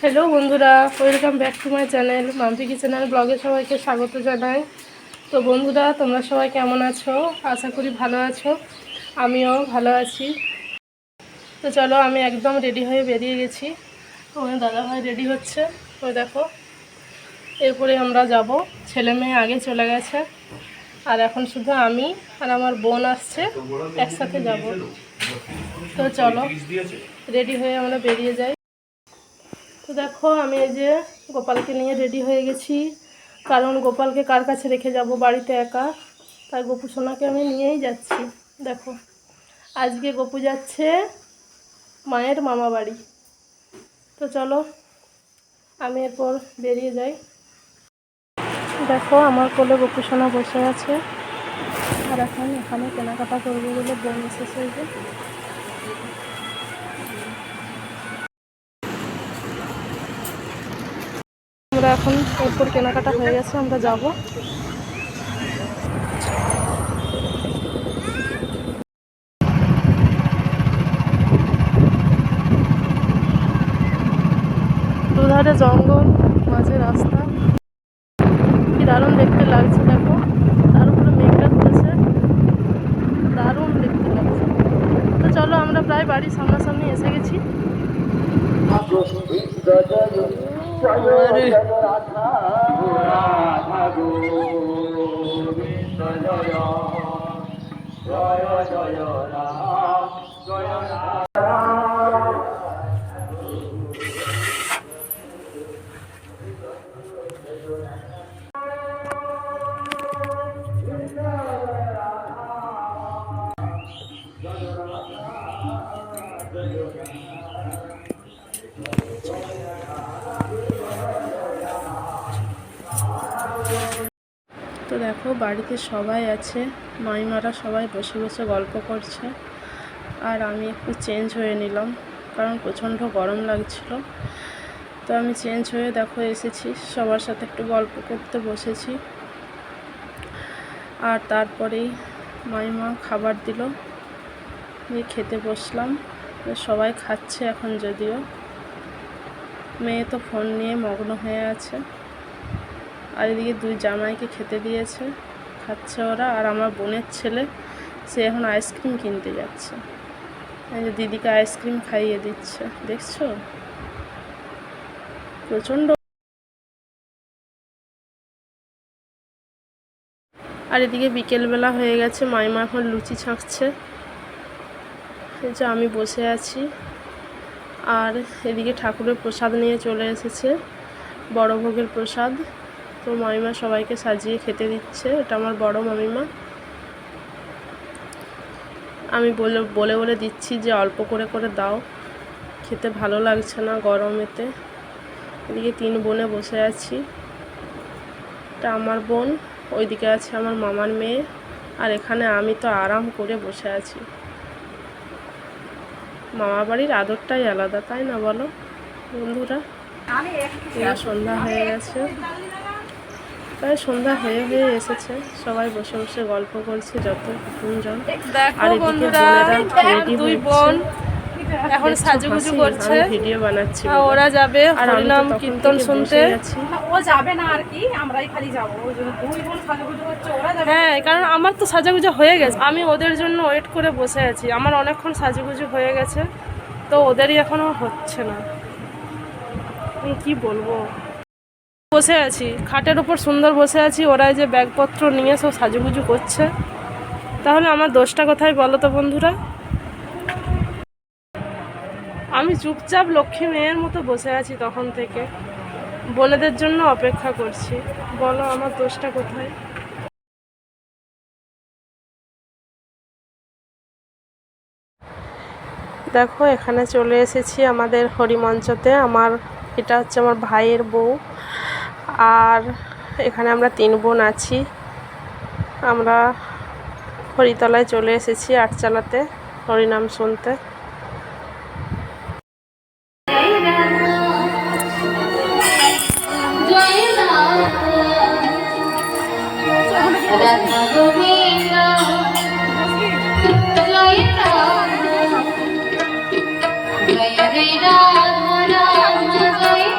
Hello বন্ধুরা, welcome back to my channel Mampi kitchen ব্লগে সবাইকে স্বাগত জানাই। তো বন্ধুরা, তোমরা সবাই কেমন আছো? আশা করি ভালো আছো, আমিও ভালো আছি। তো চলো, আমি একদম রেডি হয়ে বেরিয়ে গেছি। আমার দাদাভাই রেডি হচ্ছে, ওই দেখো। এরপরে আমরা যাব, ছেলে মেয়ে আগে চলে গেছে, আর এখন শুধু আমি আর আমার বোন আসছে, একসাথে যাব। তো চলো রেডি হয়ে আমরা বেরিয়ে যাই। তো দেখো, আমি এই যে গোপালকে নিয়ে রেডি হয়ে গেছি, কারণ গোপালকে কার কাছে রেখে যাব বাড়িতে একা, তাই গপু সোনাকে আমি নিয়েই যাচ্ছি। দেখো, আজকে গপু যাচ্ছে মায়ের মামা বাড়ি। তো চলো আমি এরপর বেরিয়ে যাই। দেখো, আমার কোলে গপু সোনা বসে আছে, আর এখন এখানে কেনাকাটা করবো বলে বোন এসেছে। যে আমরা এখন এরপর কেনাকাটা হয়ে গেছে, আমরা যাব। দুধারে জঙ্গল, মাঝে রাস্তা, কি দারুণ দেখতে লাগছে। দেখো, তার উপরে মেঘটা করেছে, দারুণ দেখতে লাগছে। তো চলো, আমরা প্রায় বাড়ির সামনাসামনি এসে গেছি। তো দেখো, বাড়িতে সবাই আছে, মাইমারা সবাই বসে বসে গল্প করছে, আর আমি একটু চেঞ্জ হয়ে নিলাম, কারণ প্রচণ্ড গরম লাগছিল। তো আমি চেঞ্জ হয়ে দেখো এসেছি, সবার সাথে একটু গল্প করতে বসেছি। আর তারপরেই মাইমা খাবার দিল, দিয়ে খেতে বসলাম। সবাই খাচ্ছে এখন, যদিও মেয়ে তো ফোন নিয়ে মগ্ন হয়ে আছে। আর এদিকে দুই জামাইকে খেতে দিয়েছে, খাচ্ছে ওরা। আর আমার বোনের ছেলে, সে এখন আইসক্রিম কিনতে যাচ্ছে, এই যে দিদিকে আইসক্রিম খাইয়ে দিচ্ছে, দেখছো প্রচণ্ড। আর এদিকে বিকেলবেলা হয়ে গেছে, মাইমা এখন লুচি ছাঁকছে, এই যে আমি বসে আছি। আর এদিকে ঠাকুরের প্রসাদ নিয়ে চলে এসেছে, বড় ভোগের প্রসাদ। তো মামিমা সবাইকে সাজিয়ে খেতে দিচ্ছে, এটা আমার বড় মামিমা। আমি বলে বলে দিচ্ছি যে অল্প করে করে দাও, খেতে ভালো লাগছে না গরমেতে। এদিকে তিন বোনে বসে আছি, এটা আমার বোন, ওইদিকে আছে আমার মামার মেয়ে, আর এখানে আমি তো আরাম করে বসে আছি। মামা বাড়ির আদরটাই আলাদা, তাই না বলো বন্ধুরা? সন্ধ্যা হয়ে গেছে, প্রায় সন্ধ্যা হয়ে এসেছে, সবাই বসে বসে গল্প করছে যত কুটুমজন। আর বন্ধুরা, দুই বোন এখন সাজুগুজু করছে, ভিডিও বানাচ্ছি। ওরা যাবে হরিনাম কীর্তন শুনতে। ও যাবে না আর কি, আমরাই খালি যাবো। দুই বোন সাজুগুজু করছে, ওরা যাবে। হ্যাঁ, কারণ আমার তো সাজুগুজু হয়ে গেছে, আমি ওদের জন্য ওয়েট করে বসে আছি। আমার অনেকক্ষণ সাজুগুজু হয়ে গেছে, তো ওদেরই এখনো হচ্ছে না। আমি কি বলবো, বসে আছি খাটের ওপর সুন্দর বসে আছি, ওরা যে ব্যাগপত্র নিয়ে সব সাজুগুজু করছে। তাহলে আমার দোষটা কোথায় বলো তো বন্ধুরা? আমি চুপচাপ লক্ষ্মী মেয়ের মতো বসে আছি তখন থেকে, বোনেদের জন্য অপেক্ষা করছি। বলো আমার দোষটা কোথায়? দেখো, এখানে চলে এসেছি আমাদের হরিমঞ্চতে। এটা হচ্ছে আমার ভাইয়ের বউ, আর এখানে আমরা তিন বোন আছি। আমরা হরিতলায় চলে এসেছি আটচালাতে হরিনাম শুনতে। Jai Ram Ram Jai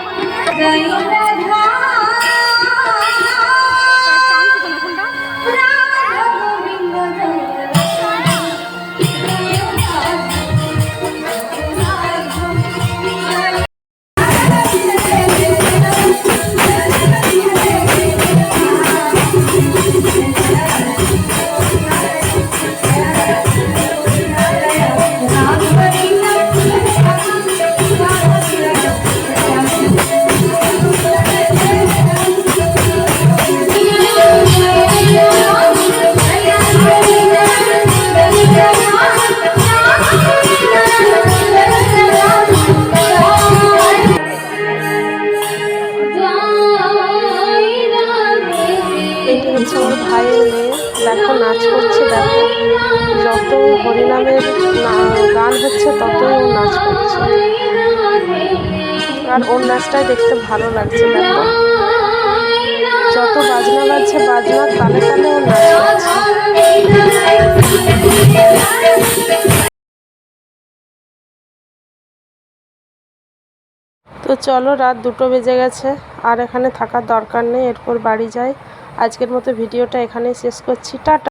আর ওর নাচটাই দেখতে ভালো লাগছে। দেখো যত বাজনা বাজছে, বাজনার তালে তালে ওর নাচ করছে। তো চলো, রাত 2টো বেজে গেছে, আর এখানে থাকার দরকার নেই, এরপর বাড়ি যাই। আজকের মতো ভিডিওটা এখানেই শেষ করছি। টাটা।